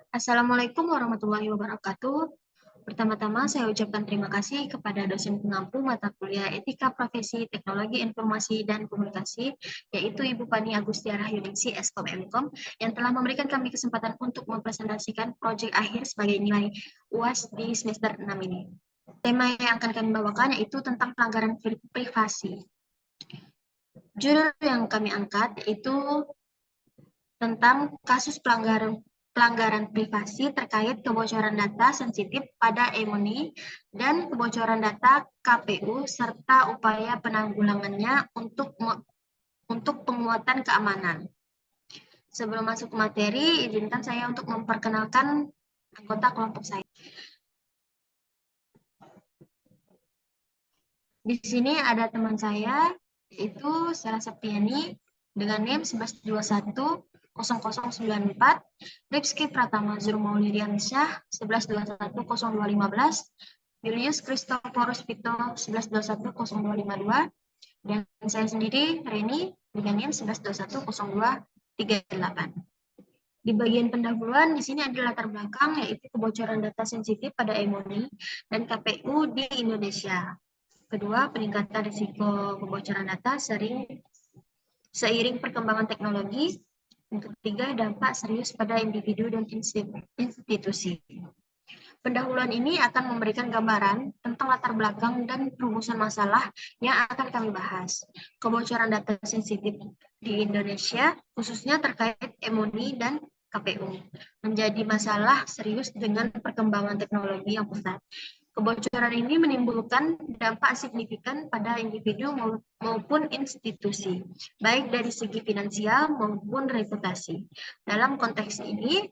Assalamualaikum warahmatullahi wabarakatuh. Pertama-tama saya ucapkan terima kasih kepada dosen pengampu mata kuliah Etika Profesi Teknologi Informasi dan Komunikasi, yaitu Ibu Pani Agustiara Yuningsi, Eskom Mkom, yang telah memberikan kami kesempatan untuk mempresentasikan proyek akhir sebagai nilai UAS di semester 6 ini. Tema yang akan kami bawakan yaitu tentang pelanggaran privasi. Judul yang kami angkat yaitu tentang kasus pelanggaran privasi terkait kebocoran data sensitif pada EMONI dan kebocoran data KPU serta upaya penanggulangannya untuk penguatan keamanan. Sebelum masuk ke materi, izinkan saya untuk memperkenalkan anggota kelompok saya. Di sini ada teman saya, yaitu Sarah Septiani, dengan NIM 1121-0094, Ripski Pratama Zurmaulidiansyah 1121-0215, Julius Christophorus Pito 1121-0252, dan saya sendiri, Reni, dengan NIM 1121-0238. Di bagian pendahuluan, di sini ada latar belakang, yaitu kebocoran data sensitif pada EMONI dan KPU di Indonesia. Kedua, peningkatan risiko kebocoran data seiring perkembangan teknologi. Yang ketiga, dampak serius pada individu dan institusi. Pendahuluan ini akan memberikan gambaran tentang latar belakang dan rumusan masalah yang akan kami bahas. Kebocoran data sensitif di Indonesia, khususnya terkait EMONI dan KPU, menjadi masalah serius dengan perkembangan teknologi yang pesat. Kebocoran ini menimbulkan dampak signifikan pada individu maupun institusi, baik dari segi finansial maupun reputasi. Dalam konteks ini,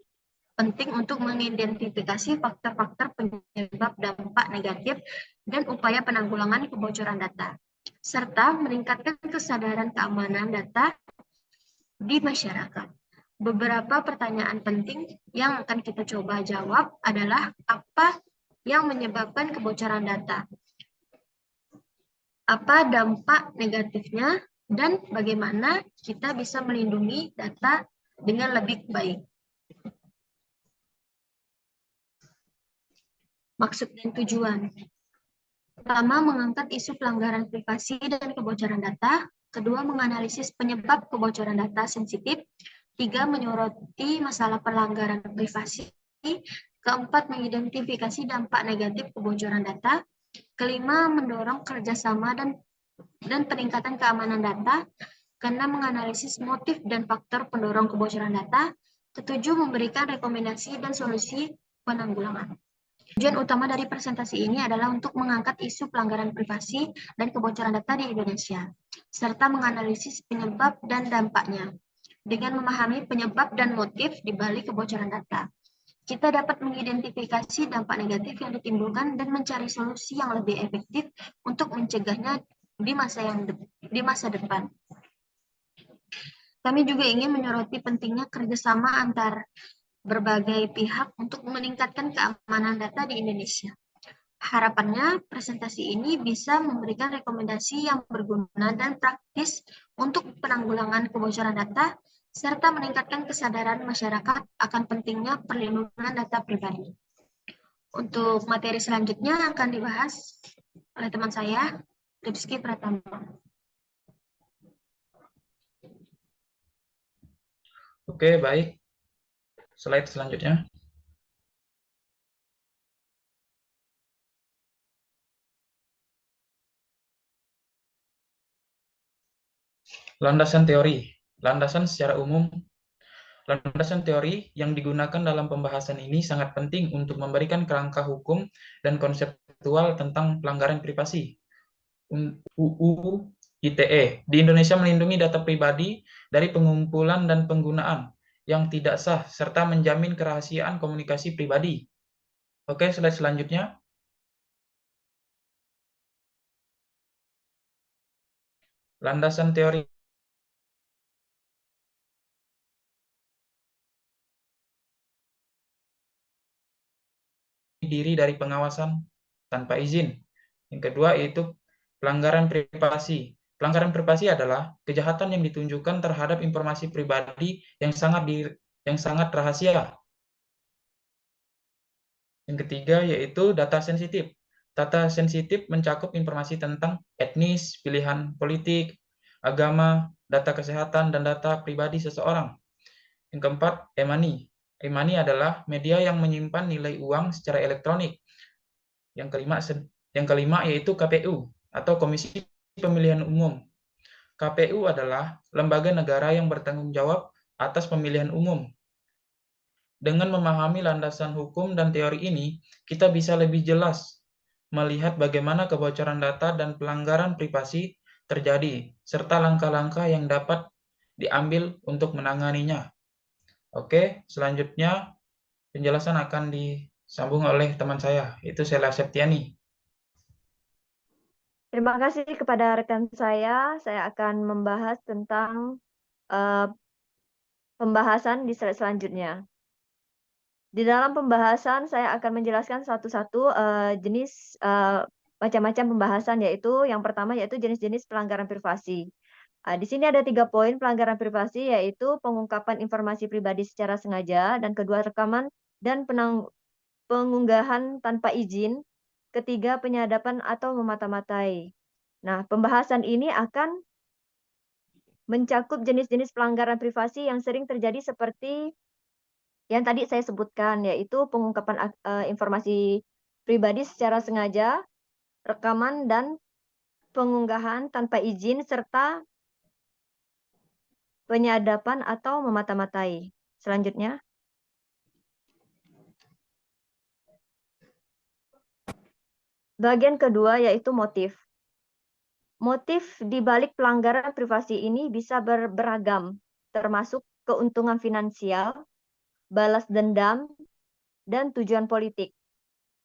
penting untuk mengidentifikasi faktor-faktor penyebab dampak negatif dan upaya penanggulangan kebocoran data, serta meningkatkan kesadaran keamanan data di masyarakat. Beberapa pertanyaan penting yang akan kita coba jawab adalah apa yang menyebabkan kebocoran data, apa dampak negatifnya, dan bagaimana kita bisa melindungi data dengan lebih baik. Maksud dan tujuan. Pertama, mengangkat isu pelanggaran privasi dan kebocoran data. Kedua, menganalisis penyebab kebocoran data sensitif. Tiga, menyoroti masalah pelanggaran privasi. Keempat, mengidentifikasi dampak negatif kebocoran data. Kelima, mendorong kerjasama dan peningkatan keamanan data. Keenam, menganalisis motif dan faktor pendorong kebocoran data. Ketujuh, memberikan rekomendasi dan solusi penanggulangan. Tujuan utama dari presentasi ini adalah untuk mengangkat isu pelanggaran privasi dan kebocoran data di Indonesia, serta menganalisis penyebab dan dampaknya. Dengan memahami penyebab dan motif di balik kebocoran data, kita dapat mengidentifikasi dampak negatif yang ditimbulkan dan mencari solusi yang lebih efektif untuk mencegahnya di masa depan. Kami juga ingin menyoroti pentingnya kerjasama antar berbagai pihak untuk meningkatkan keamanan data di Indonesia. Harapannya, presentasi ini bisa memberikan rekomendasi yang berguna dan praktis untuk penanggulangan kebocoran data, serta meningkatkan kesadaran masyarakat akan pentingnya perlindungan data pribadi. Untuk materi selanjutnya akan dibahas oleh teman saya, Ripski Pratama. Oke, baik. Slide selanjutnya. Landasan teori. Landasan secara umum. Landasan teori yang digunakan dalam pembahasan ini sangat penting untuk memberikan kerangka hukum dan konseptual tentang pelanggaran privasi. UU ITE di Indonesia melindungi data pribadi dari pengumpulan dan penggunaan yang tidak sah serta menjamin kerahasiaan komunikasi pribadi. Oke, slide selanjutnya. Landasan teori diri dari pengawasan tanpa izin. Yang kedua yaitu pelanggaran privasi. Pelanggaran privasi adalah kejahatan yang ditunjukkan terhadap informasi pribadi yang sangat rahasia. Yang ketiga yaitu data sensitif. Data sensitif mencakup informasi tentang etnis, pilihan politik, agama, data kesehatan, dan data pribadi seseorang. Yang keempat, e-money. E-money adalah media yang menyimpan nilai uang secara elektronik. Yang kelima yaitu KPU atau Komisi Pemilihan Umum. KPU adalah lembaga negara yang bertanggung jawab atas pemilihan umum. Dengan memahami landasan hukum dan teori ini, kita bisa lebih jelas melihat bagaimana kebocoran data dan pelanggaran privasi terjadi, serta langkah-langkah yang dapat diambil untuk menanganinya. Oke, selanjutnya penjelasan akan disambung oleh teman saya, yaitu Sheila Septiani. Terima kasih kepada rekan saya. Saya akan membahas tentang pembahasan di slide selanjutnya. Di dalam pembahasan saya akan menjelaskan satu-satu jenis macam-macam pembahasan, yaitu yang pertama yaitu jenis-jenis pelanggaran privasi. Di sini ada 3 poin pelanggaran privasi, yaitu pengungkapan informasi pribadi secara sengaja, dan kedua rekaman dan pengunggahan tanpa izin, ketiga penyadapan atau memata-matai. Nah, pembahasan ini akan mencakup jenis-jenis pelanggaran privasi yang sering terjadi seperti yang tadi saya sebutkan, yaitu pengungkapan informasi pribadi secara sengaja, rekaman dan pengunggahan tanpa izin, serta penyadapan atau memata-matai. Selanjutnya, bagian kedua yaitu motif. Motif di balik pelanggaran privasi ini bisa beragam, termasuk keuntungan finansial, balas dendam, dan tujuan politik.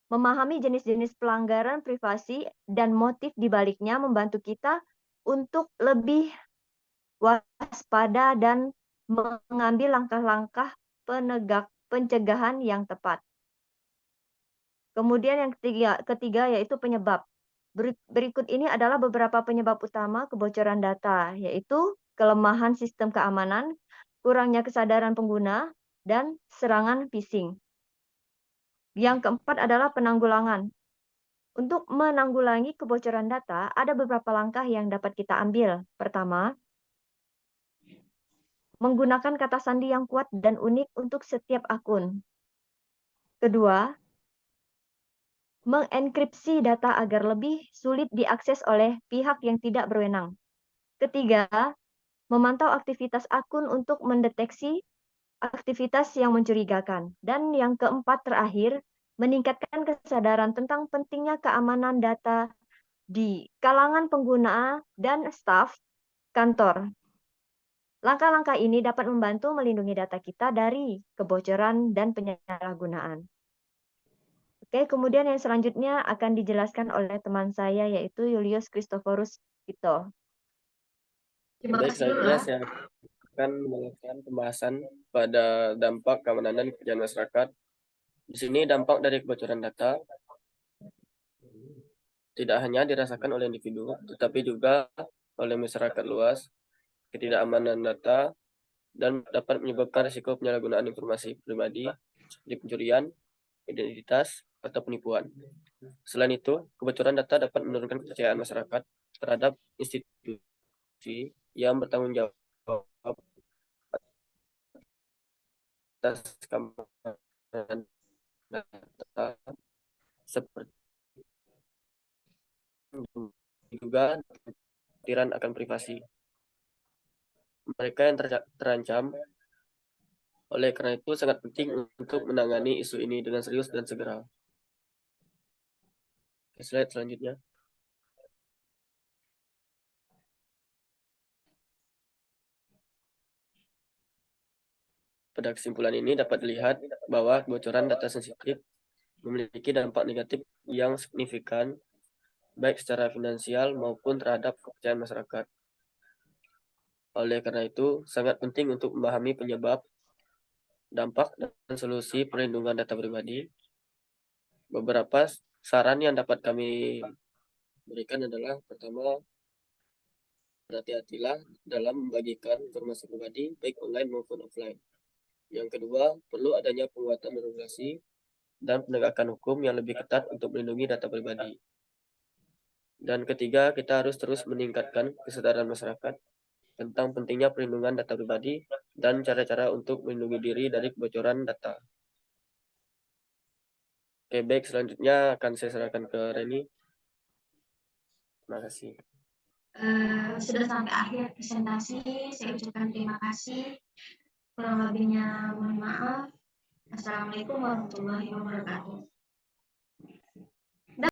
Memahami jenis-jenis pelanggaran privasi dan motif di baliknya membantu kita untuk lebih waspada dan mengambil langkah-langkah pencegahan yang tepat. Kemudian yang ketiga yaitu penyebab. Berikut ini adalah beberapa penyebab utama kebocoran data, yaitu kelemahan sistem keamanan, kurangnya kesadaran pengguna, dan serangan phishing. Yang keempat adalah penanggulangan. Untuk menanggulangi kebocoran data, ada beberapa langkah yang dapat kita ambil. Pertama, menggunakan kata sandi yang kuat dan unik untuk setiap akun. Kedua, mengenkripsi data agar lebih sulit diakses oleh pihak yang tidak berwenang. Ketiga, memantau aktivitas akun untuk mendeteksi aktivitas yang mencurigakan. Dan yang keempat terakhir, meningkatkan kesadaran tentang pentingnya keamanan data di kalangan pengguna dan staf kantor. Langkah-langkah ini dapat membantu melindungi data kita dari kebocoran dan penyalahgunaan. Oke, kemudian yang selanjutnya akan dijelaskan oleh teman saya, yaitu Julius Christophorus Ito. Terima Baik, kasih dulu selanjutnya ya. saya akan melakukan pembahasan pada dampak keamanan dan kerjaan masyarakat. Di sini dampak dari kebocoran data tidak hanya dirasakan oleh individu, tetapi juga oleh masyarakat luas, ketidakamanan data, dan dapat menyebabkan risiko penyalahgunaan informasi pribadi, seperti pencurian, identitas, atau penipuan. Selain itu, kebocoran data dapat menurunkan kepercayaan masyarakat terhadap institusi yang bertanggung jawab atas keamanan data, seperti juga kekhawatiran akan privasi. Mereka yang terancam. Oleh karena itu, sangat penting untuk menangani isu ini dengan serius dan segera. Slide selanjutnya. Pada kesimpulan ini dapat dilihat bahwa kebocoran data sensitif memiliki dampak negatif yang signifikan, baik secara finansial maupun terhadap kepercayaan masyarakat. Oleh karena itu, sangat penting untuk memahami penyebab, dampak, dan solusi perlindungan data pribadi. Beberapa saran yang dapat kami berikan adalah, pertama, berhati-hatilah dalam membagikan informasi pribadi, baik online maupun offline. Yang kedua, perlu adanya penguatan regulasi dan penegakan hukum yang lebih ketat untuk melindungi data pribadi. Dan ketiga, kita harus terus meningkatkan kesadaran masyarakat tentang pentingnya perlindungan data pribadi dan cara-cara untuk melindungi diri dari kebocoran data. Oke, baik, selanjutnya akan saya serahkan ke Reni. Terima kasih. Sudah sampai akhir presentasi, saya ucapkan terima kasih. Kurang lebihnya mohon maaf. Assalamualaikum warahmatullahi wabarakatuh.